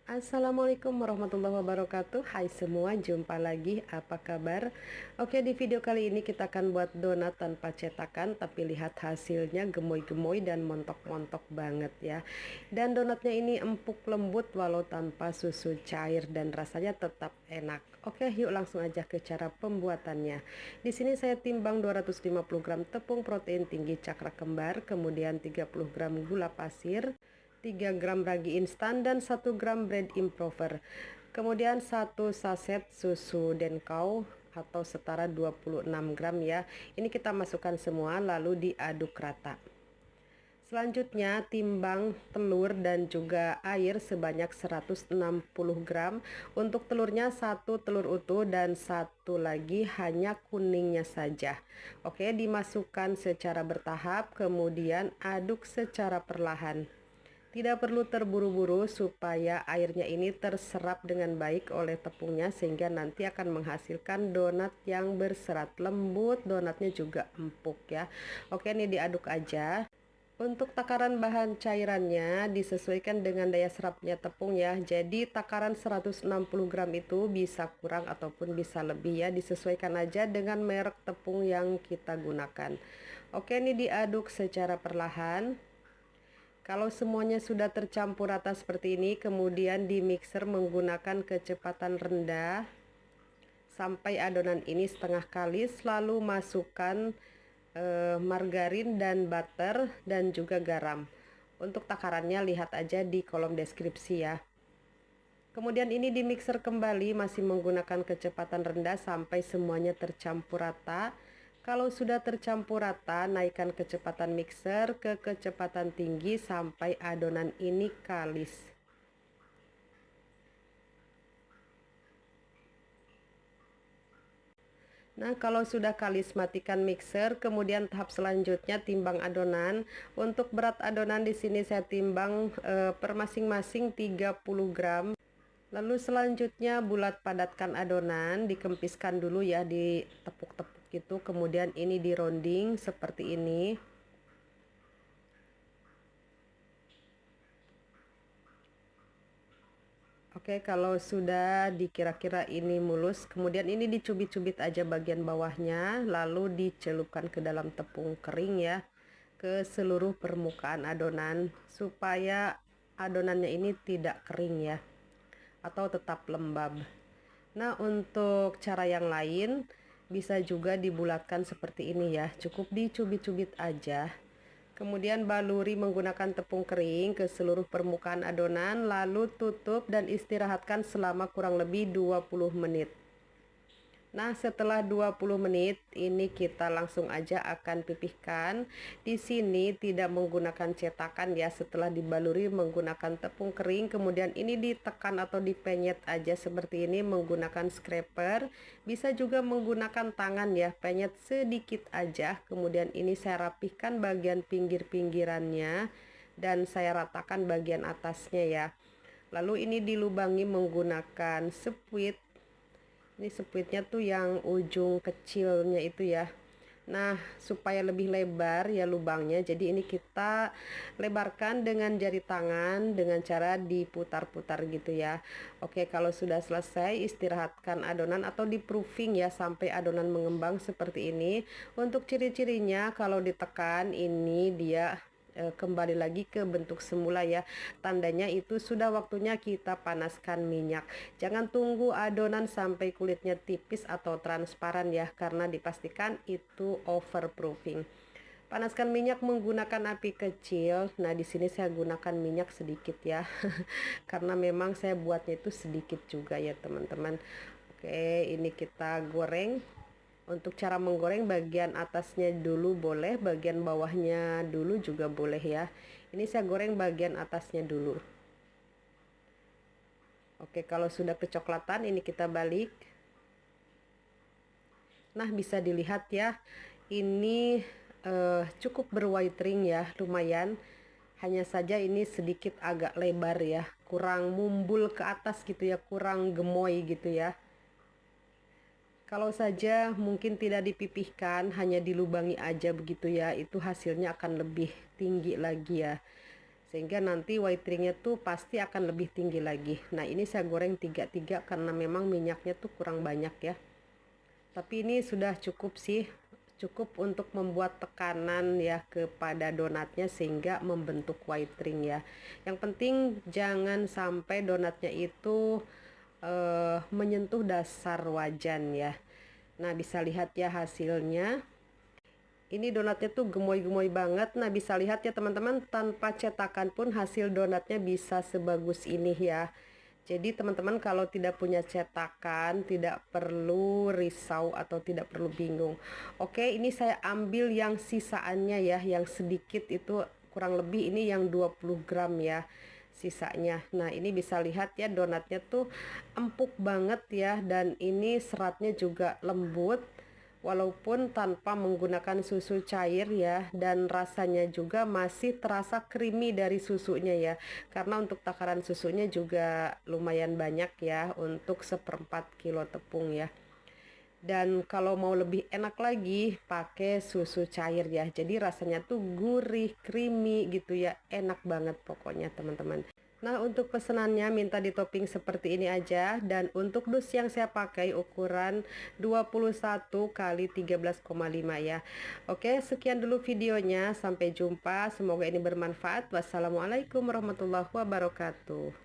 Assalamualaikum warahmatullahi wabarakatuh. Hai semua, jumpa lagi, apa kabar? Oke, di video kali ini kita akan buat donat tanpa cetakan, tapi lihat hasilnya gemoy-gemoy dan montok-montok banget ya. Dan donatnya ini empuk lembut walau tanpa susu cair dan rasanya tetap enak. Oke, yuk langsung aja ke cara pembuatannya. Di sini saya timbang 250 gram tepung protein tinggi cakra kembar, kemudian 30 gram gula pasir, 3 gram ragi instan, dan 1 gram bread improver. Kemudian 1 saset susu denkau atau setara 26 gram ya. Ini kita masukkan semua lalu diaduk rata. Selanjutnya timbang telur dan juga air sebanyak 160 gram. Untuk telurnya satu telur utuh dan satu lagi hanya kuningnya saja. Oke, dimasukkan secara bertahap, kemudian aduk secara perlahan. Tidak perlu terburu-buru supaya airnya ini terserap dengan baik oleh tepungnya, sehingga nanti akan menghasilkan donat yang berserat lembut, donatnya juga empuk ya. Oke, ini diaduk aja. Untuk takaran bahan cairannya disesuaikan dengan daya serapnya tepung ya. Jadi takaran 160 gram itu bisa kurang ataupun bisa lebih ya. Disesuaikan aja dengan merek tepung yang kita gunakan. Oke, ini diaduk secara perlahan. Kalau semuanya sudah tercampur rata seperti ini, kemudian di mixer menggunakan kecepatan rendah sampai adonan ini setengah kalis, lalu masukkan margarin dan butter dan juga garam. Untuk takarannya lihat aja di kolom deskripsi ya. Kemudian ini di mixer kembali masih menggunakan kecepatan rendah sampai semuanya tercampur rata. Kalau sudah tercampur rata, naikkan kecepatan mixer ke kecepatan tinggi sampai adonan ini kalis. Nah, kalau sudah kalis, matikan mixer. Kemudian tahap selanjutnya timbang adonan. Untuk berat adonan di sini saya timbang per masing-masing 30 gram. Lalu selanjutnya bulat padatkan adonan, dikempiskan dulu ya, ditepuk-tepuk gitu. Kemudian ini dironding seperti ini. Oke, kalau sudah dikira-kira ini mulus, kemudian ini dicubit-cubit aja bagian bawahnya, lalu dicelupkan ke dalam tepung kering ya, ke seluruh permukaan adonan supaya adonannya ini tidak kering ya, atau tetap lembab. Nah, untuk cara yang lain bisa juga dibulatkan seperti ini ya, cukup dicubit-cubit aja. Kemudian baluri menggunakan tepung kering ke seluruh permukaan adonan, lalu tutup dan istirahatkan selama kurang lebih 20 menit. Nah, setelah 20 menit ini kita langsung aja akan pipihkan. Di sini tidak menggunakan cetakan ya, setelah dibaluri menggunakan tepung kering, kemudian ini ditekan atau dipenyet aja seperti ini menggunakan scraper. Bisa juga menggunakan tangan ya, penyet sedikit aja. Kemudian ini saya rapihkan bagian pinggir-pinggirannya dan saya ratakan bagian atasnya ya. Lalu ini dilubangi menggunakan spuit. Ini spuitnya tuh yang ujung kecilnya itu ya. Nah, supaya lebih lebar ya lubangnya, jadi ini kita lebarkan dengan jari tangan dengan cara diputar-putar gitu ya. Oke, kalau sudah selesai istirahatkan adonan atau di proofing ya sampai adonan mengembang seperti ini. Untuk ciri-cirinya kalau ditekan ini dia kembali lagi ke bentuk semula ya. Tandanya itu sudah waktunya kita panaskan minyak. Jangan tunggu adonan sampai kulitnya tipis atau transparan ya, karena dipastikan itu overproofing. Panaskan minyak menggunakan api kecil. Nah, di sini saya gunakan minyak sedikit ya. Karena memang saya buatnya itu sedikit juga ya, teman-teman. Oke, ini kita goreng. Untuk cara menggoreng, bagian atasnya dulu boleh, bagian bawahnya dulu juga boleh ya. Ini saya goreng bagian atasnya dulu. Oke, kalau sudah kecoklatan ini kita balik. Nah, bisa dilihat ya, ini cukup berwhite ya, lumayan. Hanya saja ini sedikit agak lebar ya, kurang mumbul ke atas gitu ya, kurang gemoy gitu ya. Kalau saja mungkin tidak dipipihkan, hanya dilubangi aja begitu ya, itu hasilnya akan lebih tinggi lagi ya. sehingga nanti whitening-nya tuh pasti akan lebih tinggi lagi. Nah, ini saya goreng 3-3 karena memang minyaknya tuh kurang banyak ya. Tapi ini sudah cukup sih, cukup untuk membuat tekanan ya kepada donatnya sehingga membentuk whitening ya. Yang penting jangan sampai donatnya itu menyentuh dasar wajan ya. Nah, bisa lihat ya hasilnya. Ini donatnya tuh gemoy-gemoy banget. Nah, bisa lihat ya teman-teman, tanpa cetakan pun hasil donatnya bisa sebagus ini ya. Jadi teman-teman kalau tidak punya cetakan, tidak perlu risau atau tidak perlu bingung. Oke, ini saya ambil yang sisaannya ya, yang sedikit itu kurang lebih ini yang 20 gram ya sisanya. Nah, ini bisa lihat ya donatnya tuh empuk banget ya, dan ini seratnya juga lembut walaupun tanpa menggunakan susu cair ya, dan rasanya juga masih terasa creamy dari susunya ya, karena untuk takaran susunya juga lumayan banyak ya untuk 1/4 kilo tepung ya. Dan kalau mau lebih enak lagi pakai susu cair ya, jadi rasanya tuh gurih, creamy gitu ya, enak banget pokoknya teman-teman. Nah, untuk pesenannya minta di topping seperti ini aja, dan untuk dus yang saya pakai ukuran 21 kali 13,5 ya. Oke, sekian dulu videonya, sampai jumpa, semoga ini bermanfaat. Wassalamualaikum warahmatullahi wabarakatuh.